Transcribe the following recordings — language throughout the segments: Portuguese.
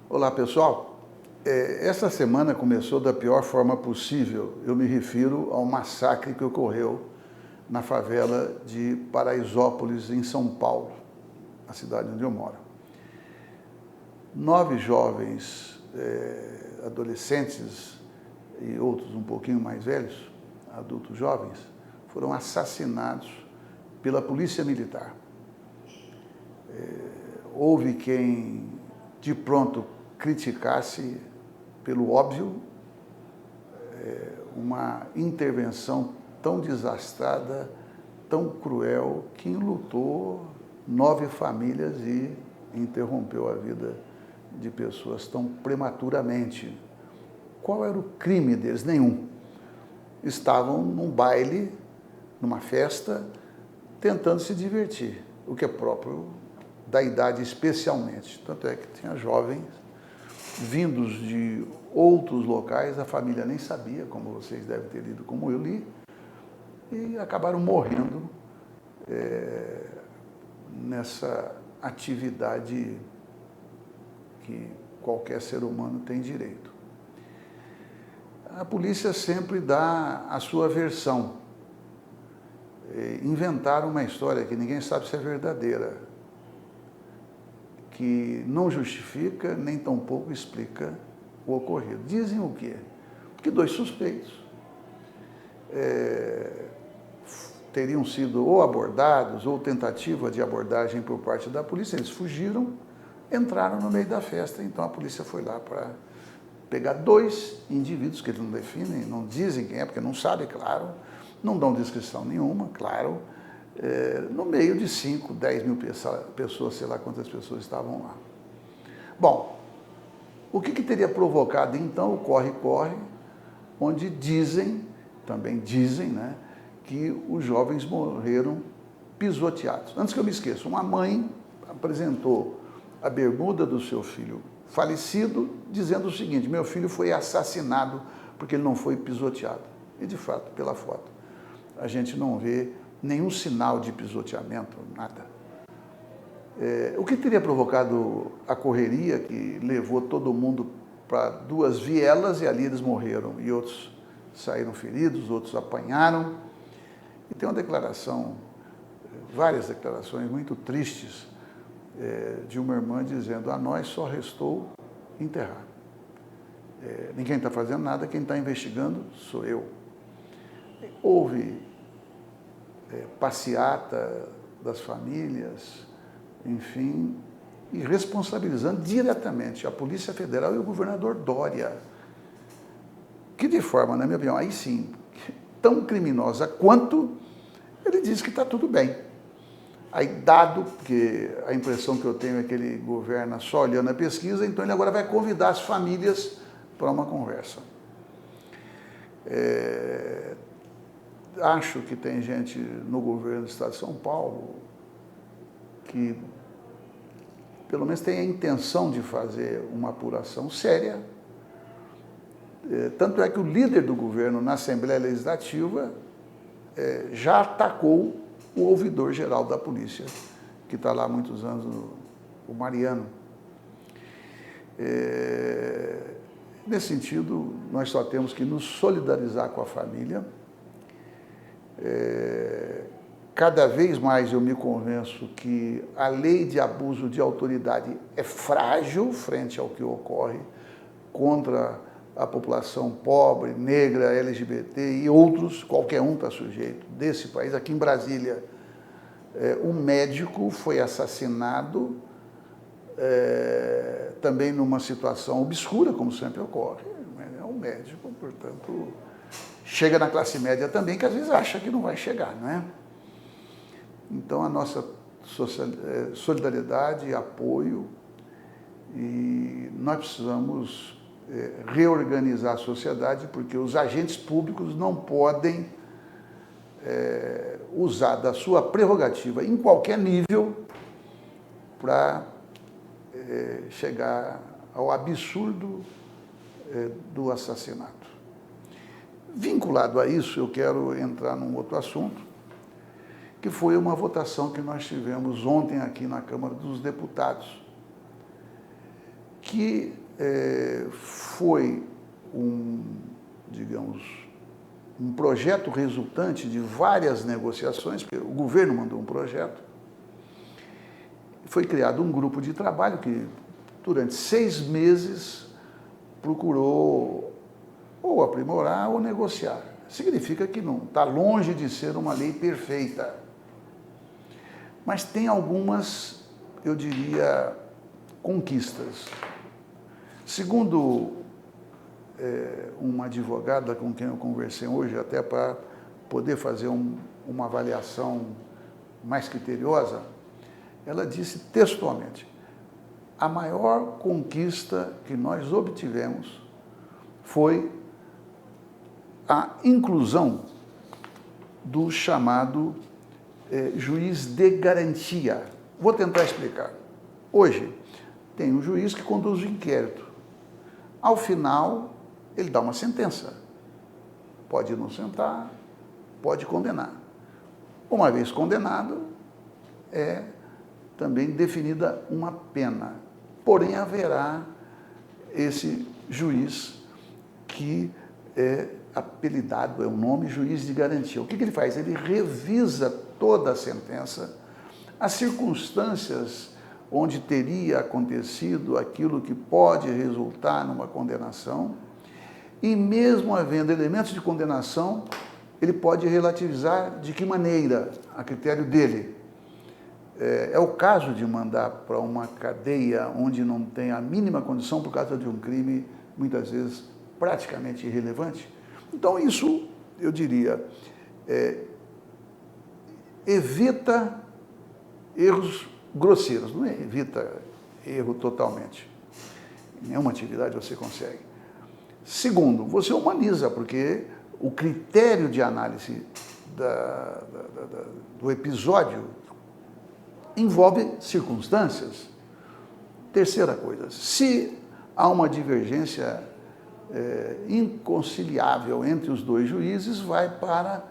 Olá, pessoal. Essa semana começou da pior forma possível. Eu me refiro ao massacre que ocorreu na favela de Paraisópolis, em São Paulo, a cidade onde eu moro. 9 jovens, adolescentes e outros um pouquinho mais velhos, adultos jovens, foram assassinados pela polícia militar. Houve quem de pronto criticasse, pelo óbvio, uma intervenção tão desastrada, tão cruel, que enlutou 9 famílias e interrompeu a vida de pessoas tão prematuramente. Qual era o crime deles? Nenhum. Estavam num baile, numa festa, tentando se divertir, o que é próprio da idade especialmente. Tanto é que tinha jovens vindos de outros locais, a família nem sabia, como vocês devem ter lido, como eu li, e acabaram morrendo nessa atividade que qualquer ser humano tem direito. A polícia sempre dá a sua versão. Inventaram uma história que ninguém sabe se é verdadeira, que não justifica, nem tampouco explica o ocorrido. Dizem o quê? Que 2 suspeitos teriam sido ou abordados, ou tentativa de abordagem por parte da polícia. Eles fugiram, entraram no meio da festa, então a polícia foi lá para pegar 2 indivíduos, que eles não definem, não dizem quem é, porque não sabe, claro, não dão descrição nenhuma, claro, no meio de 5, 10 mil pessoas, sei lá quantas pessoas estavam lá. Bom, o que teria provocado então o corre-corre, onde também dizem, né, que os jovens morreram pisoteados. Antes que eu me esqueça, uma mãe apresentou a bermuda do seu filho falecido, dizendo o seguinte: meu filho foi assassinado porque ele não foi pisoteado. E de fato, pela foto, a gente não vê nenhum sinal de pisoteamento, nada. O que teria provocado a correria que levou todo mundo para 2 vielas e ali eles morreram, e outros saíram feridos, outros apanharam. E tem uma declaração, várias declarações muito tristes, de uma irmã dizendo: a nós só restou enterrar. Ninguém está fazendo nada, quem está investigando sou eu. Houve passeata das famílias, enfim, e responsabilizando diretamente a Polícia Federal e o governador Dória, que de forma, na minha opinião, aí sim, tão criminosa quanto, ele diz que está tudo bem. Aí, dado que a impressão que eu tenho é que ele governa só olhando a pesquisa, então ele agora vai convidar as famílias para uma conversa. Acho que tem gente no governo do Estado de São Paulo que, pelo menos, tem a intenção de fazer uma apuração séria. Tanto é que o líder do governo na Assembleia Legislativa já atacou o ouvidor-geral da polícia, que está lá há muitos anos, o Mariano. Nesse sentido, nós só temos que nos solidarizar com a família. Cada vez mais eu me convenço que a lei de abuso de autoridade é frágil frente ao que ocorre contra a população pobre, negra, LGBT e outros, qualquer um está sujeito desse país. Aqui em Brasília, um médico foi assassinado, também numa situação obscura, como sempre ocorre. É um médico, portanto, chega na classe média também, que às vezes acha que não vai chegar, não é? Então, a nossa solidariedade, apoio, e nós precisamos reorganizar a sociedade, porque os agentes públicos não podem usar da sua prerrogativa em qualquer nível para chegar ao absurdo do assassinato. Vinculado a isso, eu quero entrar num outro assunto, que foi uma votação que nós tivemos ontem aqui na Câmara dos Deputados, que que foi digamos, um projeto resultante de várias negociações, porque o governo mandou um projeto, foi criado um grupo de trabalho que, durante 6 meses, procurou ou aprimorar ou negociar. Significa que não está longe de ser uma lei perfeita. Mas tem algumas, eu diria, conquistas. Segundo uma advogada com quem eu conversei hoje, até para poder fazer uma avaliação mais criteriosa, ela disse textualmente: a maior conquista que nós obtivemos foi a inclusão do chamado juiz de garantia. Vou tentar explicar. Hoje, tem um juiz que conduz o inquérito. Ao final, ele dá uma sentença. Pode inocentar, pode condenar. Uma vez condenado, é também definida uma pena. Porém, haverá esse juiz que é apelidado, é o nome juiz de garantia. O que ele faz? Ele revisa toda a sentença, as circunstâncias onde teria acontecido aquilo que pode resultar numa condenação, e mesmo havendo elementos de condenação, ele pode relativizar de que maneira, a critério dele. É o caso de mandar para uma cadeia onde não tem a mínima condição por causa de um crime, muitas vezes, praticamente irrelevante. Então, isso, eu diria, evita erros grosseiros, não evita erro totalmente. Em nenhuma atividade você consegue. Segundo, você humaniza, porque o critério de análise do episódio envolve circunstâncias. Terceira coisa, se há uma divergência inconciliável entre os dois juízes, vai para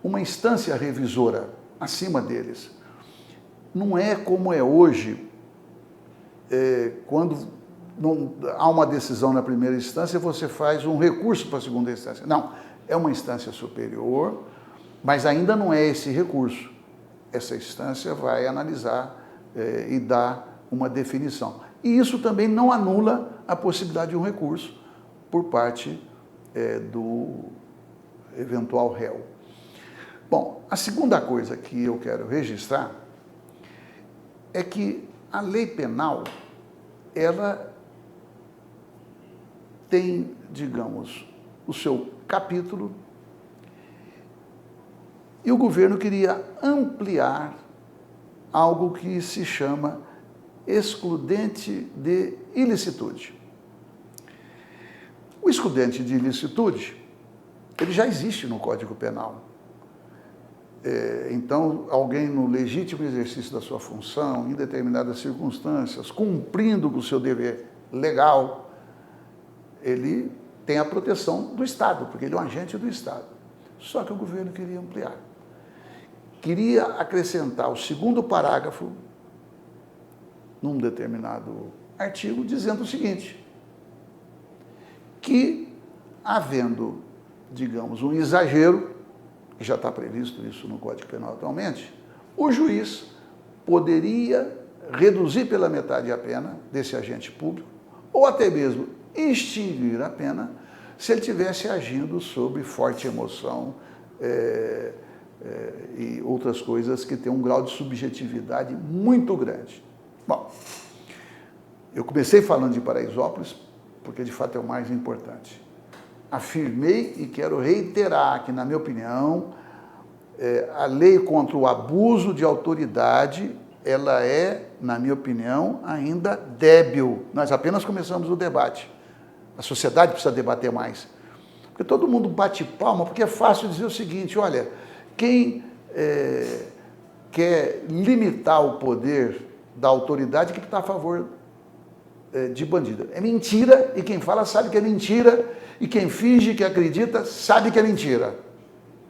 uma instância revisora acima deles. Não é como é hoje, quando não há uma decisão na primeira instância, você faz um recurso para a segunda instância. Não, é uma instância superior, mas ainda não é esse recurso. Essa instância vai analisar e dar uma definição. E isso também não anula a possibilidade de um recurso por parte do eventual réu. Bom, a segunda coisa que eu quero registrar é que a lei penal, ela tem, digamos, o seu capítulo, e o governo queria ampliar algo que se chama excludente de ilicitude. O excludente de ilicitude, ele já existe no Código Penal. Então, alguém no legítimo exercício da sua função, em determinadas circunstâncias, cumprindo com o seu dever legal, ele tem a proteção do Estado, porque ele é um agente do Estado. Só que o governo queria ampliar. Queria acrescentar o segundo parágrafo num determinado artigo, dizendo o seguinte: que, havendo, digamos, um exagero, que já está previsto isso no Código Penal atualmente, o juiz poderia reduzir pela metade a pena desse agente público, ou até mesmo extinguir a pena, se ele estivesse agindo sob forte emoção e outras coisas que têm um grau de subjetividade muito grande. Bom, eu comecei falando de Paraisópolis, porque de fato é o mais importante. Afirmei e quero reiterar que, na minha opinião, a lei contra o abuso de autoridade, ela é, na minha opinião, ainda débil. Nós apenas começamos o debate. A sociedade precisa debater mais. Porque todo mundo bate palma, porque é fácil dizer o seguinte: olha, quem quer limitar o poder da autoridade que está a favor de bandido. É mentira, e quem fala sabe que é mentira, e quem finge que acredita sabe que é mentira.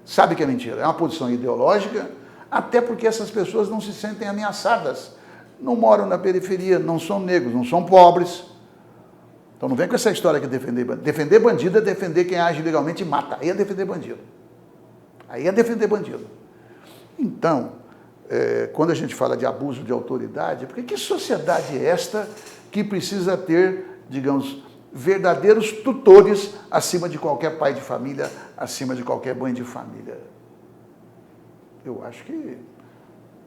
Sabe que é mentira. É uma posição ideológica, até porque essas pessoas não se sentem ameaçadas. Não moram na periferia, não são negros, não são pobres, Então não vem com essa história que defender bandido. Defender bandido é defender quem age ilegalmente e mata. Aí é defender bandido. Aí é defender bandido. Então, quando a gente fala de abuso de autoridade, porque que sociedade é esta que precisa ter, digamos, verdadeiros tutores acima de qualquer pai de família, acima de qualquer mãe de família? Eu acho que,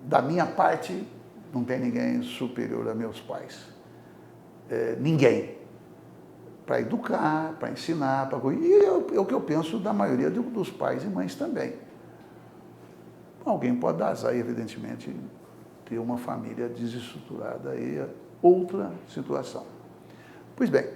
da minha parte, não tem ninguém superior a meus pais. Ninguém. Para educar, para ensinar, para... E é o que eu penso da maioria dos pais e mães também. Alguém pode dar azar, evidentemente, ter uma família desestruturada, aí é outra situação. Pois bem,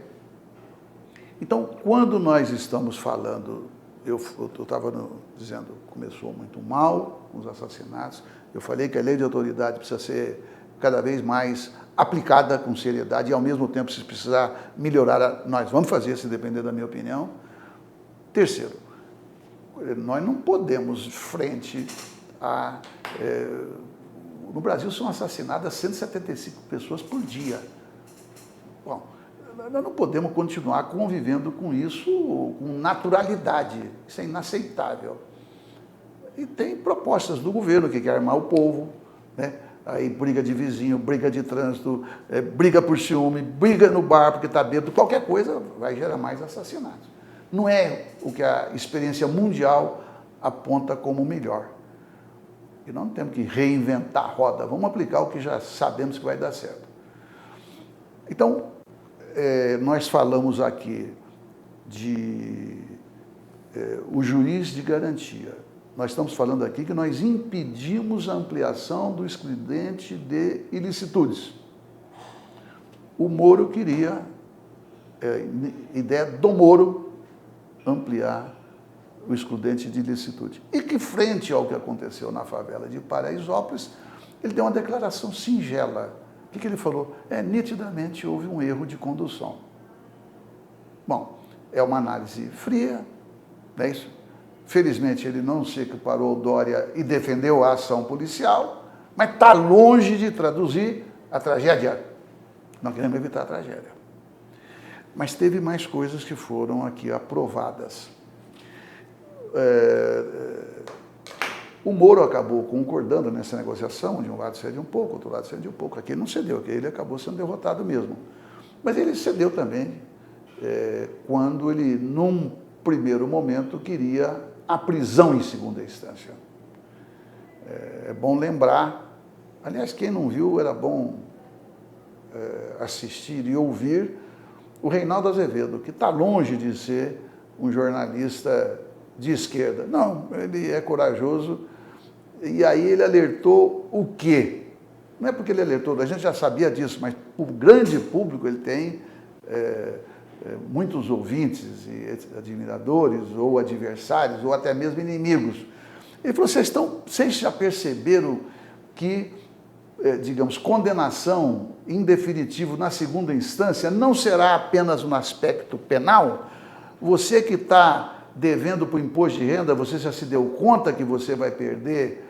então, quando nós estamos falando, eu estava dizendo, começou muito mal os assassinatos, eu falei que a lei de autoridade precisa ser cada vez mais aplicada com seriedade e, ao mesmo tempo, se precisar melhorar, nós vamos fazer, se depender da minha opinião. Terceiro, nós não podemos, frente a... no Brasil são assassinadas 175 pessoas por dia. Bom, nós não podemos continuar convivendo com isso com naturalidade. Isso é inaceitável. E tem propostas do governo que quer armar o povo, né? Aí briga de vizinho, briga de trânsito, briga por ciúme, briga no bar porque está bêbado, qualquer coisa vai gerar mais assassinatos. Não é o que a experiência mundial aponta como melhor. E nós não temos que reinventar a roda, vamos aplicar o que já sabemos que vai dar certo. Então, nós falamos aqui de o juiz de garantia. Nós estamos falando aqui que nós impedimos a ampliação do excludente de ilicitudes. O Moro queria, ideia do Moro, ampliar o excludente de ilicitude. E que, frente ao que aconteceu na favela de Paraisópolis, ele deu uma declaração singela. O que ele falou? Nitidamente houve um erro de condução. Bom, é uma análise fria, não é isso? Felizmente, ele não se equiparou ao Dória e defendeu a ação policial, mas está longe de traduzir a tragédia. Nós queremos evitar a tragédia. Mas teve mais coisas que foram aqui aprovadas. O Moro acabou concordando nessa negociação, de um lado cede um pouco, outro lado cede um pouco. Aqui ele não cedeu, aqui ele acabou sendo derrotado mesmo. Mas ele cedeu também quando ele, num primeiro momento, queria a prisão em segunda instância. É bom lembrar, aliás, quem não viu, era bom assistir e ouvir o Reinaldo Azevedo, que está longe de ser um jornalista de esquerda. Não, ele é corajoso, e aí ele alertou o quê? Não é porque ele alertou, a gente já sabia disso, mas o grande público, ele tem muitos ouvintes e admiradores, ou adversários, ou até mesmo inimigos. Ele falou, vocês já perceberam que, digamos, condenação em definitivo na segunda instância não será apenas no aspecto penal? Você que está devendo para o imposto de renda, você já se deu conta que você vai perder,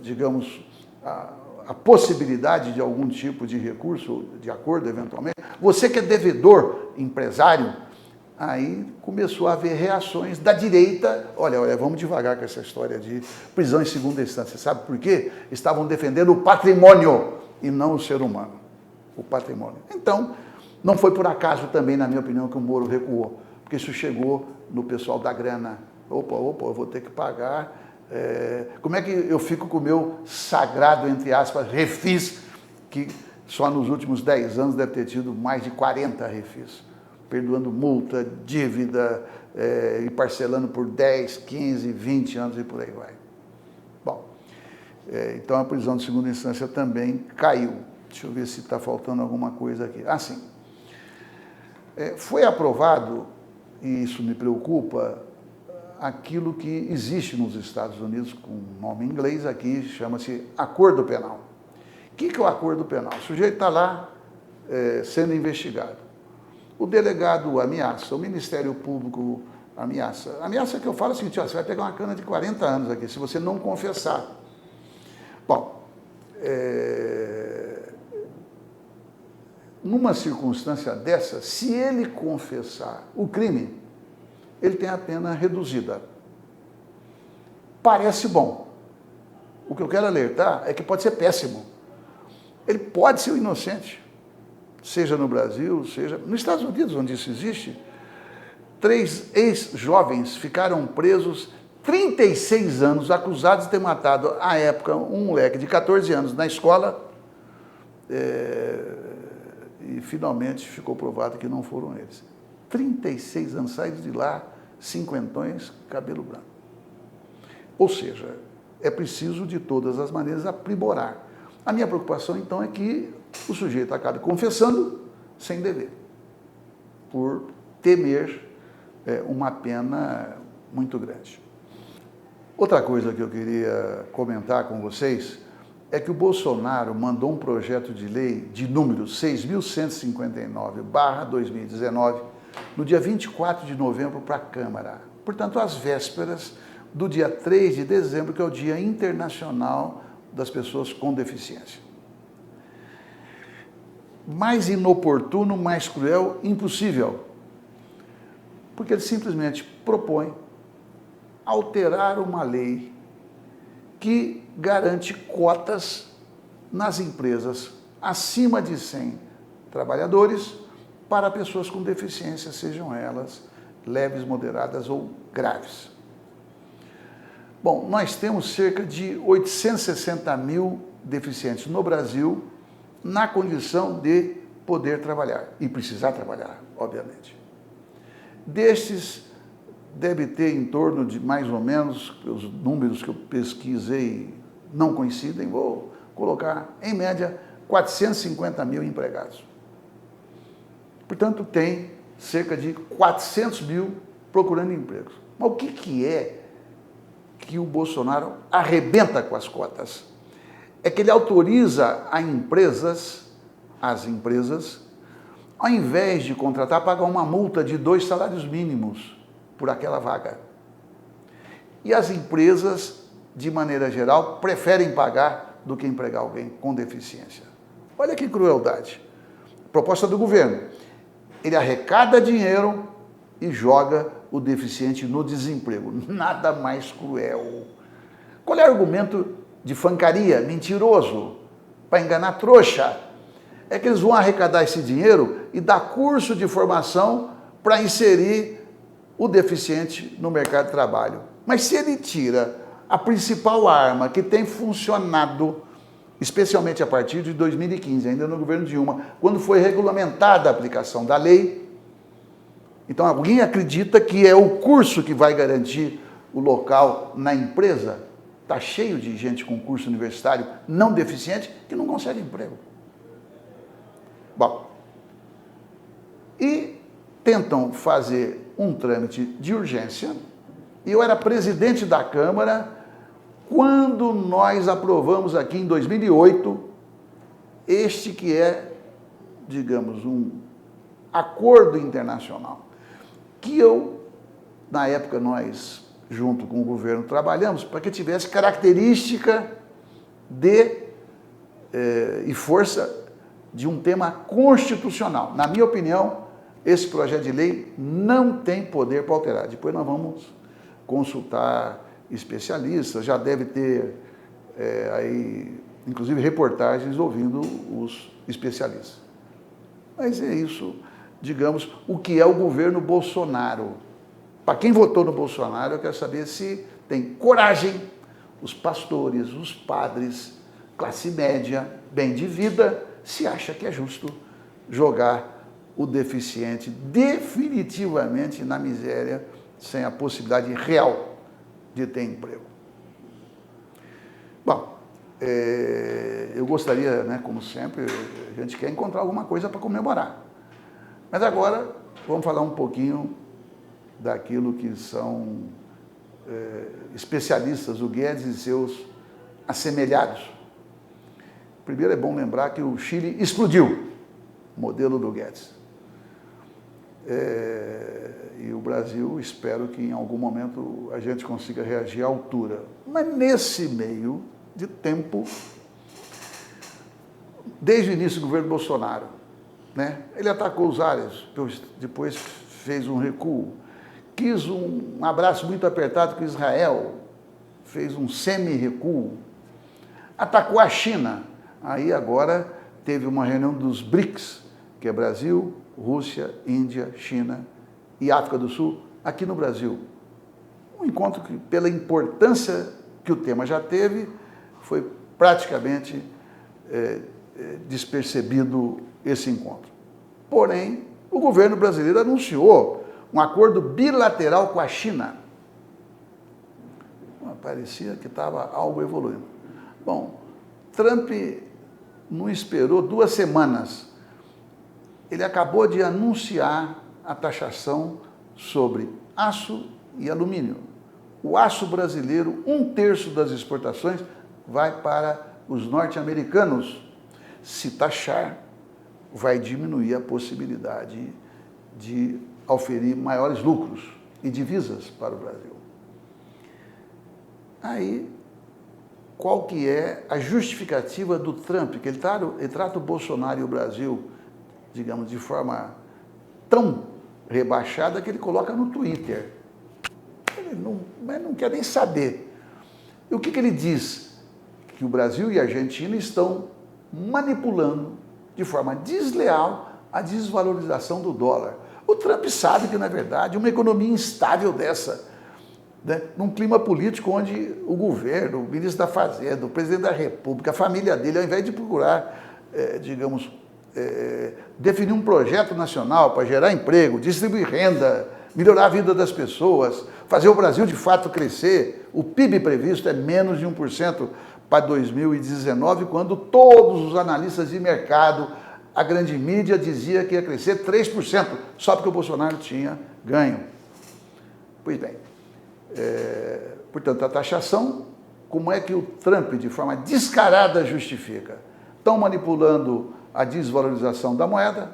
digamos, a possibilidade de algum tipo de recurso, de acordo eventualmente? Você que é devedor, empresário, aí começou a haver reações da direita. Olha, vamos devagar com essa história de prisão em segunda instância. Sabe por quê? Estavam defendendo o patrimônio e não o ser humano. O patrimônio. Então, não foi por acaso também, na minha opinião, que o Moro recuou. Porque isso chegou no pessoal da grana. Opa, eu vou ter que pagar. Como é que eu fico com o meu sagrado, entre aspas, refis, que só nos últimos 10 anos deve ter tido mais de 40 refis, perdoando multa, dívida, e parcelando por 10, 15, 20 anos e por aí vai. Bom, então a prisão de segunda instância também caiu. Deixa eu ver se está faltando alguma coisa aqui. Ah, sim. Foi aprovado, e isso me preocupa, aquilo que existe nos Estados Unidos, com nome em inglês, aqui chama-se acordo penal. O que é o acordo penal? O sujeito está lá sendo investigado. O delegado ameaça, o Ministério Público ameaça. Ameaça que eu falo é o seguinte, você vai pegar uma cana de 40 anos aqui, se você não confessar. Bom, numa circunstância dessa, se ele confessar o crime, ele tem a pena reduzida. Parece bom. O que eu quero alertar é que pode ser péssimo. Ele pode ser o inocente, seja no Brasil, seja nos Estados Unidos, onde isso existe. 3 ex-jovens ficaram presos 36 anos, acusados de ter matado, à época, um moleque de 14 anos na escola, e finalmente ficou provado que não foram eles. 36 anos, saíram de lá, cinquentões, cabelo branco. Ou seja, é preciso, de todas as maneiras, aprimorar. A minha preocupação, então, é que o sujeito acabe confessando sem dever, por temer uma pena muito grande. Outra coisa que eu queria comentar com vocês é que o Bolsonaro mandou um projeto de lei de número 6.159/2019 no dia 24 de novembro para a Câmara. Portanto, às vésperas do dia 3 de dezembro, que é o Dia Internacional das Pessoas com Deficiência. Mais inoportuno, mais cruel, impossível. Porque ele simplesmente propõe alterar uma lei que garante cotas nas empresas acima de 100 trabalhadores para pessoas com deficiência, sejam elas leves, moderadas ou graves. Bom, nós temos cerca de 860 mil deficientes no Brasil na condição de poder trabalhar e precisar trabalhar, obviamente. Destes, deve ter em torno de mais ou menos, os números que eu pesquisei não coincidem, vou colocar, em média, 450 mil empregados. Portanto, tem cerca de 400 mil procurando empregos. Mas o que é que o Bolsonaro arrebenta com as cotas? É que ele autoriza as empresas, ao invés de contratar, pagar uma multa de 2 salários mínimos por aquela vaga. E as empresas, de maneira geral, preferem pagar do que empregar alguém com deficiência. Olha que crueldade. Proposta do governo. Ele arrecada dinheiro e joga o deficiente no desemprego. Nada mais cruel. Qual é o argumento de fancaria, mentiroso, para enganar trouxa? É que eles vão arrecadar esse dinheiro e dar curso de formação para inserir o deficiente no mercado de trabalho. Mas se ele tira a principal arma que tem funcionado, especialmente a partir de 2015, ainda no governo Dilma, quando foi regulamentada a aplicação da lei, então alguém acredita que é o curso que vai garantir o local na empresa? Está cheio de gente com curso universitário não deficiente que não consegue emprego. Bom, e tentam fazer um trâmite de urgência. E eu era presidente da Câmara quando nós aprovamos aqui em 2008 este que é, digamos, um acordo internacional, que na época nós, junto com o governo, trabalhamos para que tivesse característica e força de um tema constitucional. Na minha opinião, esse projeto de lei não tem poder para alterar. Depois nós vamos consultar especialistas, já deve ter aí, inclusive, reportagens ouvindo os especialistas. Mas é isso, digamos, o que é o governo Bolsonaro. Para quem votou no Bolsonaro, eu quero saber se tem coragem os pastores, os padres, classe média, bem de vida, se acha que é justo jogar o deficiente definitivamente na miséria, sem a possibilidade real de ter emprego. Bom, eu gostaria, né, como sempre, a gente quer encontrar alguma coisa para comemorar. Mas agora vamos falar um pouquinho daquilo que são especialistas, o Guedes e seus assemelhados. Primeiro é bom lembrar que o Chile explodiu, modelo do Guedes. E o Brasil, espero que em algum momento a gente consiga reagir à altura. Mas nesse meio de tempo, desde o início do governo Bolsonaro, né? Ele atacou os árabes, depois fez um recuo, quis um abraço muito apertado com Israel, fez um semi-recuo, atacou a China, aí agora teve uma reunião dos BRICS, que é Brasil, Rússia, Índia, China e África do Sul, aqui no Brasil. Um encontro que, pela importância que o tema já teve, foi praticamente despercebido esse encontro. Porém, o governo brasileiro anunciou um acordo bilateral com a China. Parecia que estava algo evoluindo. Bom, Trump não esperou 2 semanas. Ele acabou de anunciar a taxação sobre aço e alumínio. O aço brasileiro, 1/3 das exportações, vai para os norte-americanos. Se taxar, vai diminuir a possibilidade de oferir maiores lucros e divisas para o Brasil. Aí, qual que é a justificativa do Trump? Que ele trata o Bolsonaro e o Brasil, digamos, de forma tão rebaixada que ele coloca no Twitter. Ele não quer nem saber. E o que ele diz? Que o Brasil e a Argentina estão manipulando de forma desleal a desvalorização do dólar. O Trump sabe que, na verdade, uma economia instável dessa, né, num clima político onde o governo, o ministro da Fazenda, o presidente da República, a família dele, ao invés de procurar, definir um projeto nacional para gerar emprego, distribuir renda, melhorar a vida das pessoas, fazer o Brasil de fato crescer, o PIB previsto é menos de 1% para 2019, quando todos os analistas de mercado, a grande mídia dizia que ia crescer 3%, só porque o Bolsonaro tinha ganho. Pois bem, portanto, a taxação, como é que o Trump, de forma descarada, justifica? Estão manipulando a desvalorização da moeda,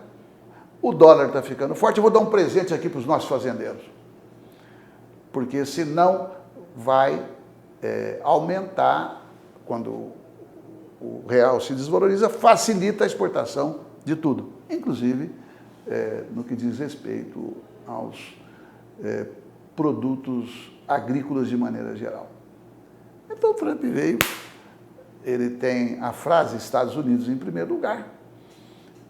o dólar está ficando forte, eu vou dar um presente aqui para os nossos fazendeiros, porque senão vai aumentar, quando o real se desvaloriza, facilita a exportação de tudo, inclusive no que diz respeito aos produtos agrícolas de maneira geral. Então o Trump veio, ele tem a frase Estados Unidos em primeiro lugar,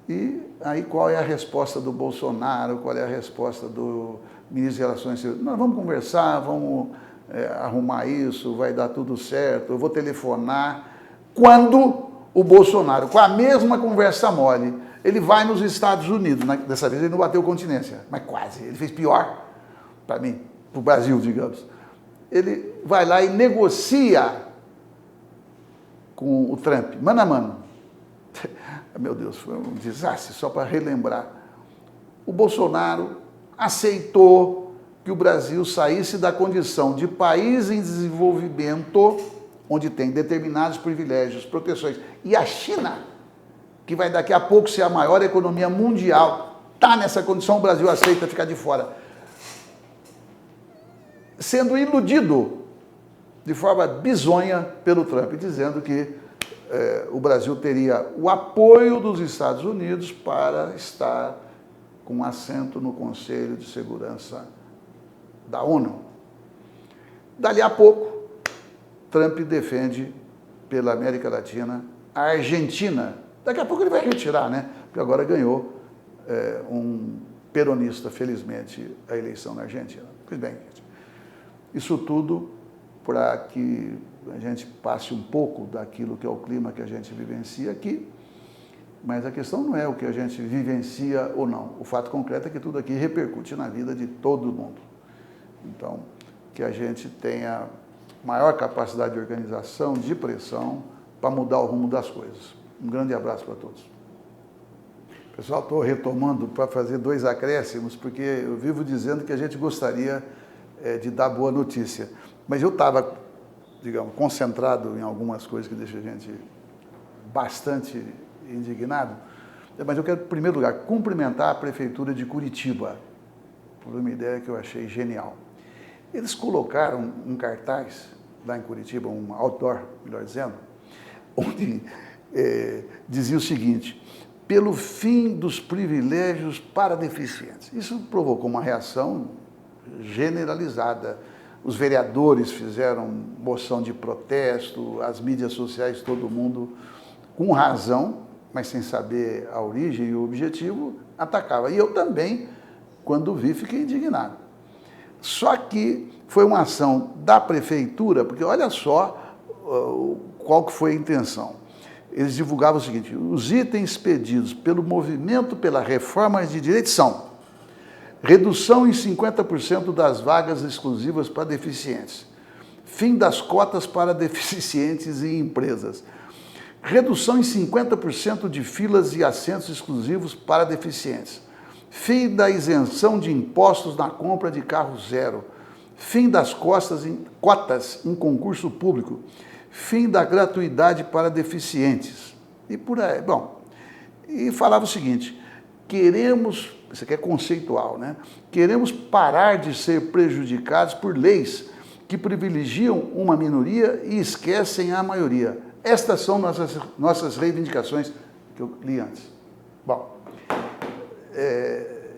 e aí qual é a resposta do Bolsonaro, qual é a resposta do ministro de Relações Exteriores? Nós vamos conversar, vamos arrumar isso, vai dar tudo certo, eu vou telefonar. Quando o Bolsonaro, com a mesma conversa mole, ele vai nos Estados Unidos, dessa vez ele não bateu continência, mas quase, ele fez pior para mim, para o Brasil, digamos. Ele vai lá e negocia com o Trump, mano a mano. Meu Deus, foi um desastre, só para relembrar. O Bolsonaro aceitou que o Brasil saísse da condição de país em desenvolvimento, onde tem determinados privilégios, proteções, e a China, que vai daqui a pouco ser a maior economia mundial, está nessa condição, o Brasil aceita ficar de fora. Sendo iludido de forma bizonha pelo Trump, dizendo que o Brasil teria o apoio dos Estados Unidos para estar com assento no Conselho de Segurança da ONU. Dali a pouco, Trump defende pela América Latina a Argentina. Daqui a pouco ele vai retirar, né? Porque agora ganhou um peronista, felizmente, a eleição na Argentina. Pois bem, isso tudo para que a gente passe um pouco daquilo que é o clima que a gente vivencia aqui, mas a questão não é o que a gente vivencia ou não. O fato concreto é que tudo aqui repercute na vida de todo mundo. Então, que a gente tenha maior capacidade de organização, de pressão, para mudar o rumo das coisas. Um grande abraço para todos. Pessoal, estou retomando para fazer 2 acréscimos, porque eu vivo dizendo que a gente gostaria de dar boa notícia. Mas eu estava, digamos, concentrado em algumas coisas que deixam a gente bastante indignado. Mas eu quero, em primeiro lugar, cumprimentar a Prefeitura de Curitiba por uma ideia que eu achei genial. Eles colocaram um cartaz lá em Curitiba, um outdoor, melhor dizendo, onde dizia o seguinte: pelo fim dos privilégios para deficientes. Isso provocou uma reação generalizada. Os vereadores fizeram moção de protesto, as mídias sociais, todo mundo, com razão, mas sem saber a origem e o objetivo, atacava. E eu também, quando vi, fiquei indignado. Só que foi uma ação da prefeitura, porque olha só qual que foi a intenção. Eles divulgavam o seguinte: os itens pedidos pelo Movimento pela Reforma de Direitos são redução em 50% das vagas exclusivas para deficientes, fim das cotas para deficientes e empresas, redução em 50% de filas e assentos exclusivos para deficientes, fim da isenção de impostos na compra de carro zero, fim das cotas em concurso público, fim da gratuidade para deficientes. E por aí. Bom, e falava o seguinte: queremos, isso aqui é conceitual, né? Queremos parar de ser prejudicados por leis que privilegiam uma minoria e esquecem a maioria. Estas são nossas reivindicações que eu li antes. Bom,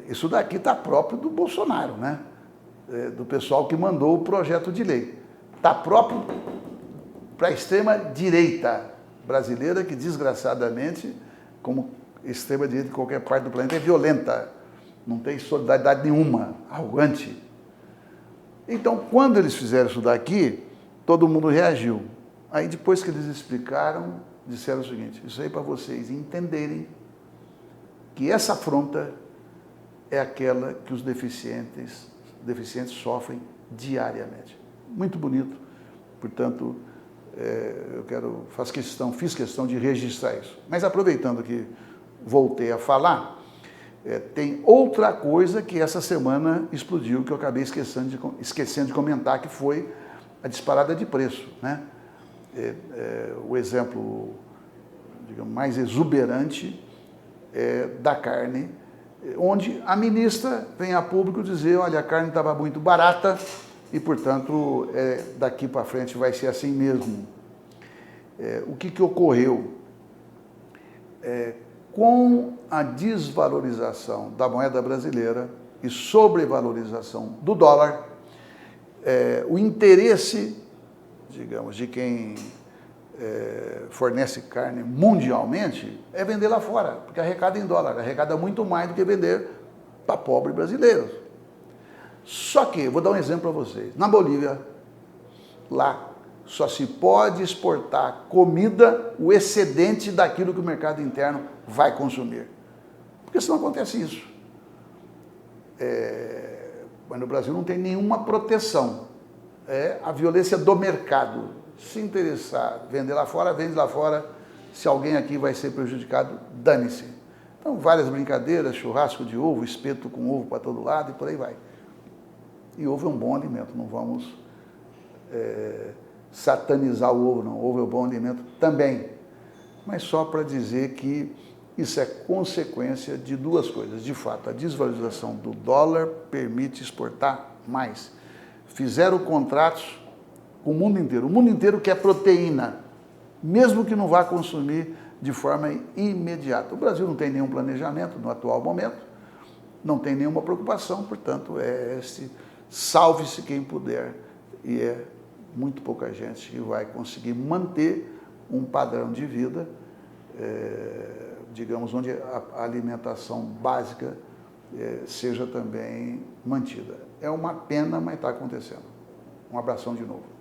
isso daqui está próprio do Bolsonaro, né? Do pessoal que mandou o projeto de lei. Está próprio para a extrema-direita brasileira, que desgraçadamente, como extrema-direita em qualquer parte do planeta, é violenta, não tem solidariedade nenhuma, arrogante. Então, quando eles fizeram isso daqui, todo mundo reagiu. Aí, depois que eles explicaram, disseram o seguinte: isso aí para vocês entenderem que essa afronta é aquela que os deficientes sofrem diariamente. Muito bonito, portanto, fiz questão de registrar isso. Mas aproveitando que voltei a falar, tem outra coisa que essa semana explodiu, que eu acabei esquecendo de comentar, que foi a disparada de preço, né? O exemplo, digamos, mais exuberante da carne, onde a ministra vem a público dizer: olha, a carne estava muito barata e, portanto, daqui para frente vai ser assim mesmo. O que ocorreu? Com a desvalorização da moeda brasileira e sobrevalorização do dólar, o interesse, digamos, de quem fornece carne mundialmente é vender lá fora, porque arrecada em dólar, arrecada muito mais do que vender para pobres brasileiros. Só que, vou dar um exemplo para vocês, na Bolívia, lá só se pode exportar comida, o excedente daquilo que o mercado interno vai consumir, porque senão acontece isso. Mas no Brasil não tem nenhuma proteção, a violência do mercado. Se interessar, vender lá fora, vende lá fora. Se alguém aqui vai ser prejudicado, dane-se. Então, várias brincadeiras, churrasco de ovo, espeto com ovo para todo lado e por aí vai. E ovo é um bom alimento, não vamos satanizar o ovo, não. O ovo é um bom alimento também. Mas só para dizer que isso é consequência de duas coisas. De fato, a desvalorização do dólar permite exportar mais. Fizeram contratos com o mundo inteiro. O mundo inteiro quer proteína, mesmo que não vá consumir de forma imediata. O Brasil não tem nenhum planejamento no atual momento, não tem nenhuma preocupação, portanto, salve-se quem puder, e é muito pouca gente que vai conseguir manter um padrão de vida, digamos, onde a alimentação básica seja também mantida. É uma pena, mas está acontecendo. Um abração de novo.